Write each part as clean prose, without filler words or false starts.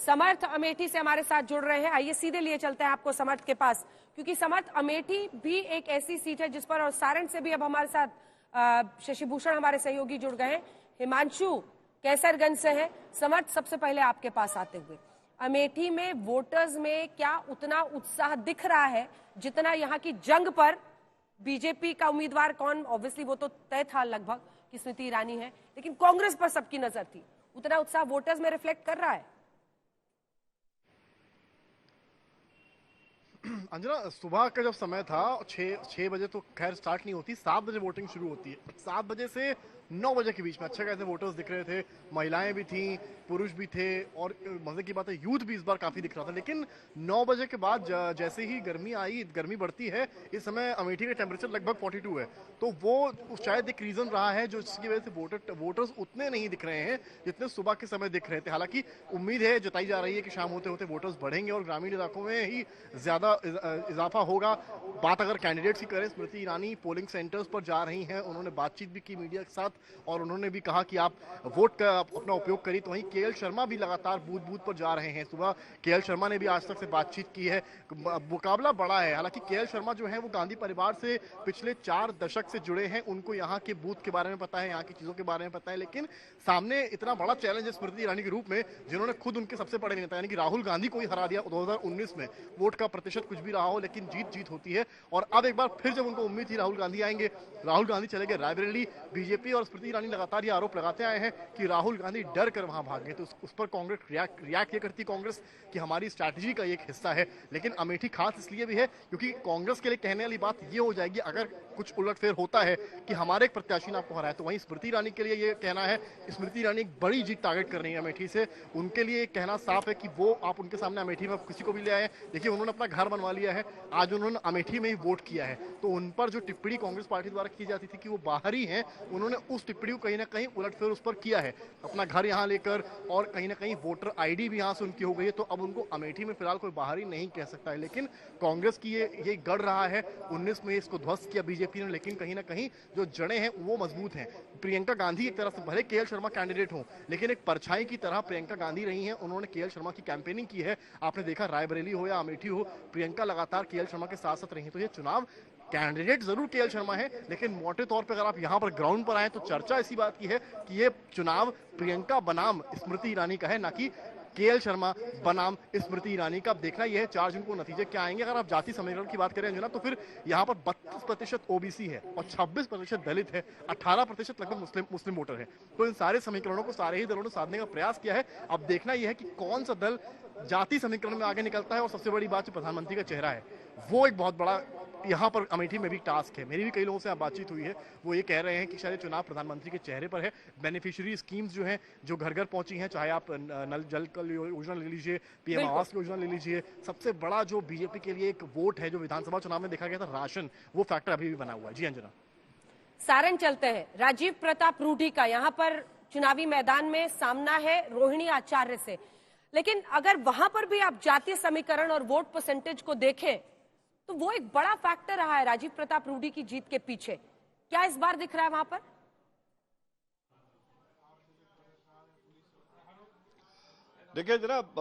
समर्थ अमेठी से हमारे साथ जुड़ रहे हैं। आइए सीधे लिए चलते हैं आपको समर्थ के पास, क्योंकि समर्थ अमेठी भी एक ऐसी सीट है जिस पर, और सारण से भी अब हमारे साथ शशि भूषण हमारे सहयोगी जुड़ गए हैं। हिमांशु कैसरगंज से है। समर्थ, सबसे पहले आपके पास आते हुए, अमेठी में वोटर्स में क्या उतना उत्साह दिख रहा है जितना यहाँ की जंग पर बीजेपी का उम्मीदवार कौन, ऑब्वियसली वो तो तय था लगभग कि स्मृति ईरानी है, लेकिन कांग्रेस पर सबकी नजर थी, उतना उत्साह वोटर्स में रिफ्लेक्ट कर रहा है? अंजना, सुबह का जब समय था 6 बजे तो खैर स्टार्ट नहीं होती, 7 बजे वोटिंग शुरू होती है। 7 बजे से 9 बजे के बीच में अच्छे खासे वोटर्स दिख रहे थे, महिलाएं भी थीं, पुरुष भी थे, और मजे की बात है यूथ भी इस बार काफी दिख रहा था। लेकिन 9 बजे के बाद जैसे ही गर्मी आई, गर्मी बढ़ती है, इस समय अमेठी का टेम्परेचर लगभग 42 है, तो वो शायद एक रीजन रहा है जो जिसकी वजह से वोटर्स उतने नहीं दिख रहे हैं जितने सुबह के समय दिख रहे थे। हालांकि उम्मीद है, जताई जा रही है कि शाम होते होते वोटर्स बढ़ेंगे और ग्रामीण इलाकों में ही ज्यादा इजाफा होगा। बात अगर कैंडिडेट्स की करें, स्मृति ईरानी पोलिंग सेंटर्स पर जा रही हैं, उन्होंने बातचीत भी की मीडिया के साथ, और उन्होंने भी कहा कि आप वोट का अपना उपयोग करिए। तो वहीं केएल शर्मा भी लगातार बूथ बूथ पर जा रहे हैं। सुबह केएल शर्मा ने भी आज तक से बातचीत की है। मुकाबला बड़ा है। हालांकि केएल शर्मा जो है वो गांधी परिवार से पिछले 4 दशक से जुड़े हैं, उनको यहाँ के बूथ के बारे में पता है, यहाँ की चीजों के बारे में पता है। लेकिन सामने इतना बड़ा चैलेंज है स्मृति ईरानी के रूप में, जिन्होंने खुद उनके सबसे बड़े नेता यानी कि राहुल गांधी को ही हरा दिया 2019 में। वोट का प्रतिशत कुछ भी रहा हो, लेकिन जीत होती है। और अब एक बार फिर जब उनको उम्मीद थी राहुल गांधी आएंगे, राहुल गांधी चले गए रायबरेली। बीजेपी और स्मृति ईरानी लगातार ये आरोप लगाते आए हैं कि राहुल गांधी डर कर वहां भाग गए। तो उस पर कांग्रेस रिएक्ट ये करती कांग्रेस कि हमारी स्ट्रैटेजी का एक हिस्सा है। लेकिन अमेठी खास इसलिए भी है क्योंकि कांग्रेस के लिए कहने वाली बात ये हो जाएगी, अगर कुछ उलटफेर होता है कि हमारे एक प्रत्याशी ने आपको हराया, तो वहीं स्मृति ईरानी के लिए ये कहना है, स्मृति ईरानी एक बड़ी जीत टारगेट कर रही है अमेठी से। उनके लिए कहना साफ है कि वो आप उनके सामने अमेठी में किसी को भी ले आए। देखिए, उन्होंने अपना घर बनवा लिया है, आज उन्होंने अमेठी में ही वोट किया है। तो उन पर जो टिप्पणी कांग्रेस पार्टी द्वारा की जाती थी कि वो बाहरी हैं, उन्होंने उस टिप्पणी को कहीं ना कहीं उलटफेर उस पर किया है, अपना घर यहां लेकर, और कहीं ना कहीं वोटर आईडी भी यहां से उनकी हो गई है। तो अब उनको अमेठी में फिलहाल कोई बाहरी नहीं कह सकता है। लेकिन कांग्रेस की ये गढ़ रहा है, 19 में इसको ध्वस्त किया बीजेपी ने, लेकिन कहीं ना कहीं जो जड़ें हैं वो मजबूत हैं। प्रियंका गांधी एक तरफ से, भले केएल शर्मा कैंडिडेट हो, लेकिन एक परछाई की तरह प्रियंका गांधी रही हैं। उन्होंने केएल शर्मा की कैंपेनिंग की है। आपने देखा, रायबरेली हो या अमेठी हो, प्रियंका लगातार केएल शर्मा के साथ साथ रही। तो ये चुनाव, कैंडिडेट जरूर केएल शर्मा है, लेकिन मोटे तौर पर अगर आप यहां पर ग्राउंड पर आए तो चर्चा इसी बात की है कि ये चुनाव प्रियंका बनाम स्मृति ईरानी का है, ना कि केएल शर्मा बनाम स्मृति ईरानी का। अब देखना यह है 4 जून को नतीजे क्या आएंगे। अगर आप जाति समीकरण की बात करें अंजना, तो फिर यहाँ पर 32% ओबीसी है और 26% दलित है, 18% लगभग मुस्लिम वोटर है। तो इन सारे समीकरणों को सारे ही दलों ने साधने का प्रयास किया है। अब देखना यह है कि कौन सा दल जाति समीकरण में आगे निकलता है। और सबसे बड़ी बात जो प्रधानमंत्री का चेहरा है, वो एक बहुत बड़ा यहाँ पर अमेठी में भी टास्क है। मेरी भी कई लोगों से बातचीत हुई है, वो ये कह रहे हैं कि शायद चुनाव प्रधानमंत्री के चेहरे पर है। बेनिफिशियरी स्कीम्स जो हैं, जो घर घर पहुंची हैं, चाहे आप नल जल योजना ले लीजिए, पीएम आवास योजना ले लीजिए, सबसे बड़ा जो बीजेपी के लिए एक वोट है जो विधानसभा चुनाव में देखा गया था, राशन, वो फैक्टर अभी भी बना हुआ है। जी अंजना। सारण चलते हैं। राजीव प्रताप रूडी का यहाँ पर चुनावी मैदान में सामना है रोहिणी आचार्य से, लेकिन अगर वहां पर भी आप जातीय समीकरण और वोट परसेंटेज को देखें तो वो एक बड़ा फैक्टर रहा है राजीव प्रताप रूडी की जीत के पीछे। क्या इस बार दिख रहा है वहां पर? देखिए जनाब,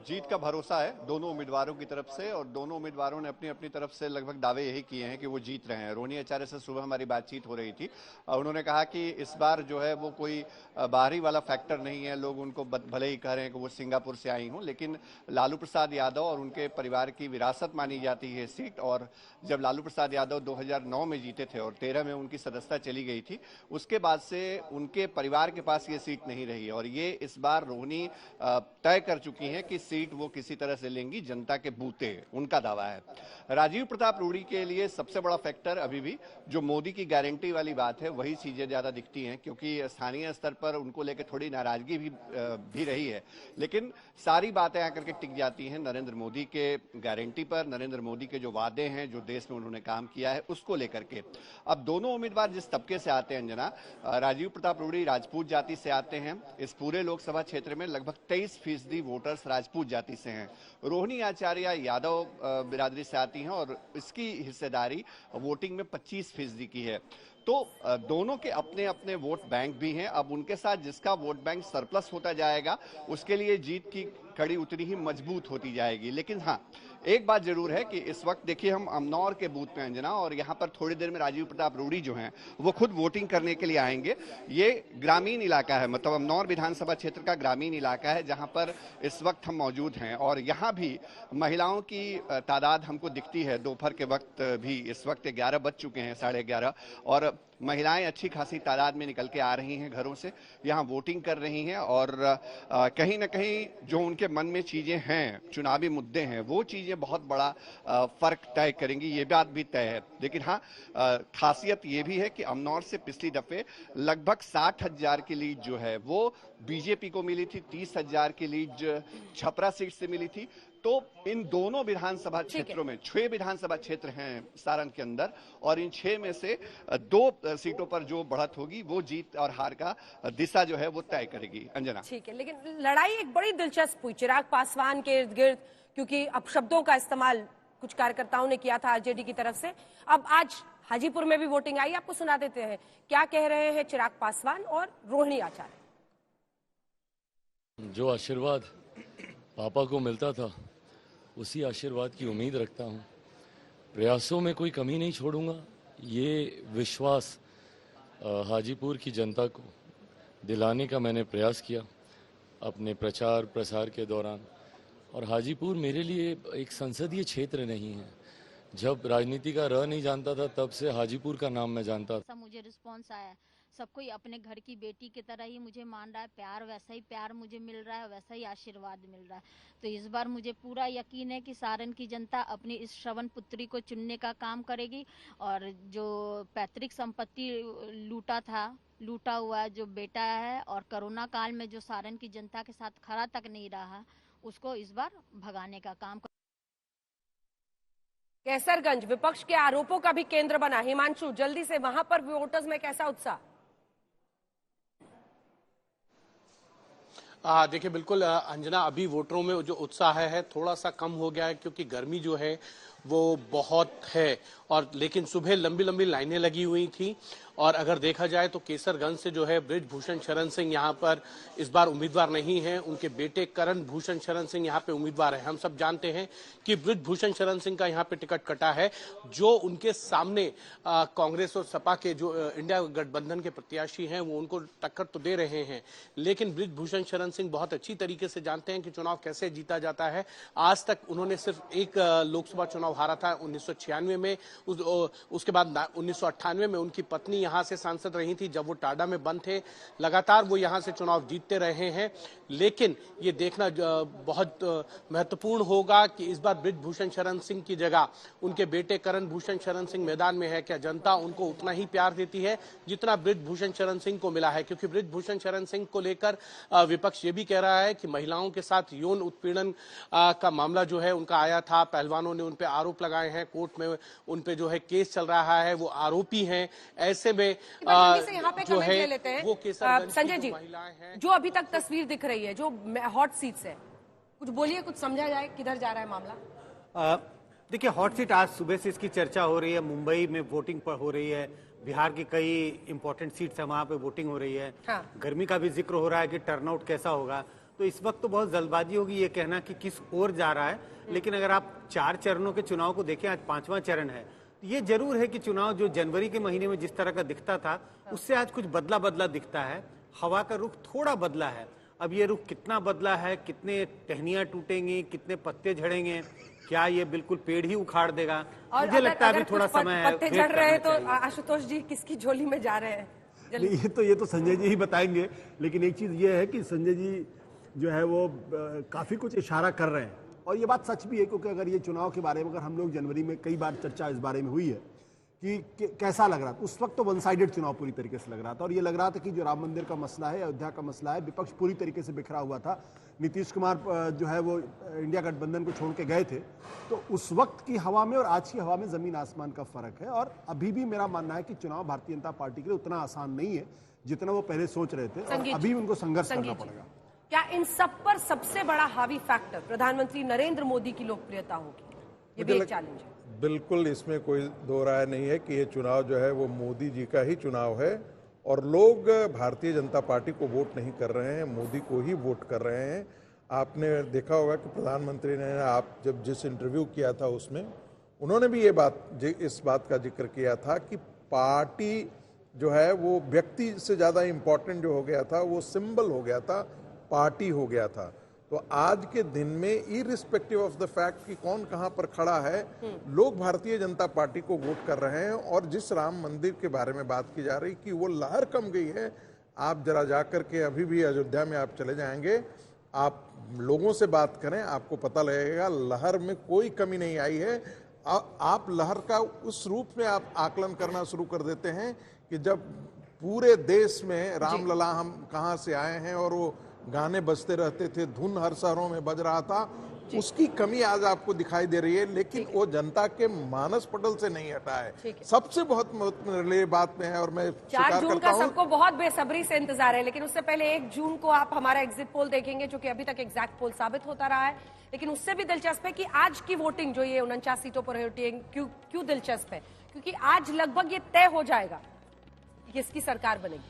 जीत का भरोसा है दोनों उम्मीदवारों की तरफ से, और दोनों उम्मीदवारों ने अपनी अपनी तरफ से लगभग दावे यही किए हैं कि वो जीत रहे हैं। रोहिणी आचार्य से सुबह हमारी बातचीत हो रही थी, उन्होंने कहा कि इस बार जो है वो कोई बाहरी वाला फैक्टर नहीं है। लोग उनको भले ही कह रहे हैं कि वो सिंगापुर से आई हों, लेकिन लालू प्रसाद यादव और उनके परिवार की विरासत मानी जाती है सीट। और जब लालू प्रसाद यादव 2009 में जीते थे और 13 में उनकी सदस्यता चली गई थी, उसके बाद से उनके परिवार के पास ये सीट नहीं रही। और ये इस बार रोहिणी तय कर चुकी हैं कि सीट वो किसी तरह से लेंगी, जनता के बूते, उनका दावा है। राजीव प्रताप रूडी के लिए सबसे बड़ा फैक्टर अभी भी जो मोदी की गारंटी वाली बात है, वही चीजें ज्यादा दिखती हैं, क्योंकि स्थानीय स्तर पर उनको लेकर थोड़ी नाराजगी भी रही है। लेकिन सारी बातें आकर के टिक जाती हैं नरेंद्र मोदी के गारंटी पर, नरेंद्र मोदी के जो वादे हैं, जो देश में उन्होंने काम किया है, उसको लेकर के। अब दोनों उम्मीदवार जिस तबके से आते हैं अंजना, राजीव प्रताप रूडी राजपूत जाति से आते हैं। इस पूरे लोकसभा क्षेत्र में लगभग 23% वोटर्स राजपूत जाति से हैं। रोहिणी आचार्य यादव बिरादरी से आती हैं और इसकी हिस्सेदारी वोटिंग में 25% की है। तो दोनों के अपने अपने वोट बैंक भी हैं। अब उनके साथ जिसका वोट बैंक सरप्लस होता जाएगा उसके लिए जीत की कड़ी उतनी ही मजबूत होती जाएगी। लेकिन हाँ, एक बात जरूर है कि इस वक्त देखिए हम अमनौर के बूथ में अंजना, और यहाँ पर थोड़ी देर में राजीव प्रताप रूडी जो हैं वो खुद वोटिंग करने के लिए आएंगे। ये ग्रामीण इलाका है, मतलब अमनौर विधानसभा क्षेत्र का ग्रामीण इलाका है जहाँ पर इस वक्त हम मौजूद हैं, और यहाँ भी महिलाओं की तादाद हमको दिखती है। दोपहर के वक्त भी इस वक्त 11 बज चुके हैं, 11:30, और महिलाएं अच्छी खासी तादाद में निकल के आ रही हैं घरों से, यहाँ वोटिंग कर रही हैं, और कहीं ना कहीं जो उनके मन में चीजें हैं, चुनावी मुद्दे हैं, वो चीजें बहुत बड़ा फर्क तय करेंगी, ये बात भी तय है। लेकिन हाँ, खासियत ये भी है कि अमनौर से पिछली दफे लगभग 60,000 की लीड जो है वो बीजेपी को मिली थी, 30,000 की लीड छपरा सीट से मिली थी। तो इन दोनों विधानसभा क्षेत्रों में 6 विधानसभा क्षेत्र हैं सारण के अंदर, और इन 6 में से 2 सीटों पर जो बढ़त होगी वो जीत और हार का दिशा जो है वो तय करेगी। अंजना, ठीक है, लेकिन लड़ाई एक बड़ी दिलचस्प हुई चिराग पासवान के इर्द गिर्द, क्योंकि अब शब्दों का इस्तेमाल कुछ कार्यकर्ताओं ने किया था आरजेडी की तरफ से। अब आज हाजीपुर में भी वोटिंग आई, आपको सुना देते हैं क्या कह रहे हैं चिराग पासवान और रोहिणी आचार्य। जो आशीर्वाद पापा को मिलता था उसी आशीर्वाद की उम्मीद रखता हूँ। प्रयासों में कोई कमी नहीं छोड़ूंगा, ये विश्वास हाजीपुर की जनता को दिलाने का मैंने प्रयास किया अपने प्रचार प्रसार के दौरान। और हाजीपुर मेरे लिए एक संसदीय क्षेत्र नहीं है। जब राजनीति का र नहीं जानता था तब से हाजीपुर का नाम मैं जानता था। मुझे रिस्पांस आया, सब कोई अपने घर की बेटी की तरह ही मुझे मान रहा है, प्यार वैसा ही प्यार मुझे मिल रहा है, वैसा ही आशीर्वाद मिल रहा है। तो इस बार मुझे पूरा यकीन है कि सारण की जनता अपनी इस श्रवण पुत्री को चुनने का काम करेगी, और जो पैतृक संपत्ति लूटा हुआ जो बेटा है, और कोरोना काल में जो सारण की जनता के साथ खड़ा तक नहीं रहा, उसको इस बार भगाने का काम कैसरगंज विपक्ष के आरोपों का भी केंद्र बना। हिमांशु, जल्दी से वहां पर वोटर्स में कैसा उत्साह? देखिए बिल्कुल अंजना, अभी वोटरों में जो उत्साह है थोड़ा सा कम हो गया है, क्योंकि गर्मी जो है वो बहुत है, और लेकिन सुबह लंबी लंबी लाइनें लगी हुई थी। और अगर देखा जाए तो केसरगंज से जो है बृजभूषण शरण सिंह यहाँ पर इस बार उम्मीदवार नहीं है, उनके बेटे करण भूषण शरण सिंह यहाँ पे उम्मीदवार है। हम सब जानते हैं कि बृजभूषण शरण सिंह का यहाँ पे टिकट कटा है, जो उनके सामने कांग्रेस और सपा के जो इंडिया गठबंधन के प्रत्याशी हैं वो उनको टक्कर तो दे रहे हैं, लेकिन बृजभूषण शरण सिंह बहुत अच्छी तरीके से जानते हैं कि चुनाव कैसे जीता जाता है। आज तक उन्होंने सिर्फ एक लोकसभा चुनाव हारा था 1996 में, उसके बाद 1998 में उनकी पत्नी यहां से सांसद रही थी जब वो टाडा में बंद थे। लगातार वो यहां से चुनाव जीतते रहे हैं, लेकिन ये देखना बहुत महत्वपूर्ण होगा कि इस बार बृजभूषण शरण सिंह की जगह उनके बेटे करण भूषण शरण सिंह मैदान में है। क्या जनता उनको उतना ही प्यार देती है जितना बृजभूषण शरण सिंह को मिला है? क्योंकि बृजभूषण शरण सिंह को लेकर विपक्ष ये भी कह रहा है कि महिलाओं के साथ यौन उत्पीड़न का मामला जो है उनका आया था, पहलवानों ने उन पे आरोप लगाए हैं, कोर्ट में उन पे जो है केस चल रहा है, वो आरोपी हैं। ऐसे में जो है वो संजय जी, जो अभी तक तस्वीर दिख रही है, जो हॉट सीट्स है, कुछ बोलिए, कुछ समझा जाए किधर जा रहा है मामला? देखिए, हॉट सीट आज सुबह से इसकी चर्चा हो रही है, मुंबई में वोटिंग पर हो रही है, बिहार की कई इंपॉर्टेंट सीट्स है वहां पे वोटिंग हो रही है। हाँ। गर्मी का भी जिक्र हो रहा है कि टर्नआउट कैसा होगा। तो इस वक्त तो बहुत जल्दबाजी होगी ये कहना कि किस ओर जा रहा है, लेकिन अगर आप 4 चरणों के चुनाव को देखें, आज 5वां चरण है, तो ये जरूर है कि चुनाव जो जनवरी के महीने में जिस तरह का दिखता था उससे आज कुछ बदला बदला दिखता है। हवा का रुख थोड़ा बदला है। अब ये रुख कितना बदला है, कितने टहनियां टूटेंगी, कितने पत्ते झड़ेंगे, क्या ये बिल्कुल पेड़ ही उखाड़ देगा, मुझे लगता है अभी थोड़ा समय है। पत्ते झड़ रहे हैं तो आशुतोष जी किसकी झोली में जा रहे हैं? ये तो संजय जी ही बताएंगे, लेकिन एक चीज ये है कि संजय जी जो है वो काफी कुछ इशारा कर रहे हैं, और ये बात सच भी है, क्योंकि अगर ये चुनाव के बारे में अगर हम लोग जनवरी में कई बार चर्चा इस बारे में हुई है कि कैसा लग रहा था, उस वक्त तो वन साइडेड चुनाव पूरी तरीके से लग रहा था, और ये लग रहा था कि जो राम मंदिर का मसला है, अयोध्या का मसला है, विपक्ष पूरी तरीके से बिखरा हुआ था। नीतीश कुमार जो है वो इंडिया गठबंधन को छोड़ के गए थे, तो उस वक्त की हवा में और आज की हवा में जमीन आसमान का फर्क है। और अभी भी मेरा मानना है कि चुनाव भारतीय जनता पार्टी के लिए उतना आसान नहीं है जितना वो पहले सोच रहे थे, और अभी उनको संघर्ष करना पड़ेगा। क्या इन सब पर सबसे बड़ा हावी फैक्टर प्रधानमंत्री नरेंद्र मोदी की लोकप्रियता होगी? ये भी एक चैलेंज है। बिल्कुल इसमें कोई दो राय नहीं है कि ये चुनाव जो है वो मोदी जी का ही चुनाव है और लोग भारतीय जनता पार्टी को वोट नहीं कर रहे हैं, मोदी को ही वोट कर रहे हैं। आपने देखा होगा कि प्रधानमंत्री ने आप जब जिस इंटरव्यू किया था उसमें उन्होंने भी इस बात का जिक्र किया था कि पार्टी जो है वो व्यक्ति से ज़्यादा इम्पोर्टेंट जो हो गया था वो सिंबल हो गया था, पार्टी हो गया था। तो आज के दिन में इरिस्पेक्टिव ऑफ द फैक्ट कि कौन कहां पर खड़ा है, लोग भारतीय जनता पार्टी को वोट कर रहे हैं। और जिस राम मंदिर के बारे में बात की जा रही कि वो लहर कम गई है, आप जरा जाकर के अभी भी अयोध्या में आप चले जाएंगे, आप लोगों से बात करें, आपको पता लगेगा लहर में कोई कमी नहीं आई है। आप लहर का उस रूप में आप आकलन करना शुरू कर देते हैं कि जब पूरे देश में रामलला हम कहां से आए हैं और वो गाने बजते रहते थे, धुन हर शहरों में बज रहा था, उसकी कमी आज आपको दिखाई दे रही है, लेकिन वो जनता के मानस पटल से नहीं हटा है। सबसे बहुत महत्वपूर्ण बात में है और मैं 4 जून का सबको बहुत बेसब्री से इंतजार है, लेकिन उससे पहले 1 जून को आप हमारा एग्जिट पोल देखेंगे जो कि अभी तक एग्जैक्ट पोल साबित होता रहा है। लेकिन उससे भी दिलचस्प है कि आज की वोटिंग जो ये 49 सीटों पर वोटिंग क्यों दिलचस्प है, क्योंकि आज लगभग ये तय हो जाएगा किसकी सरकार बनेगी।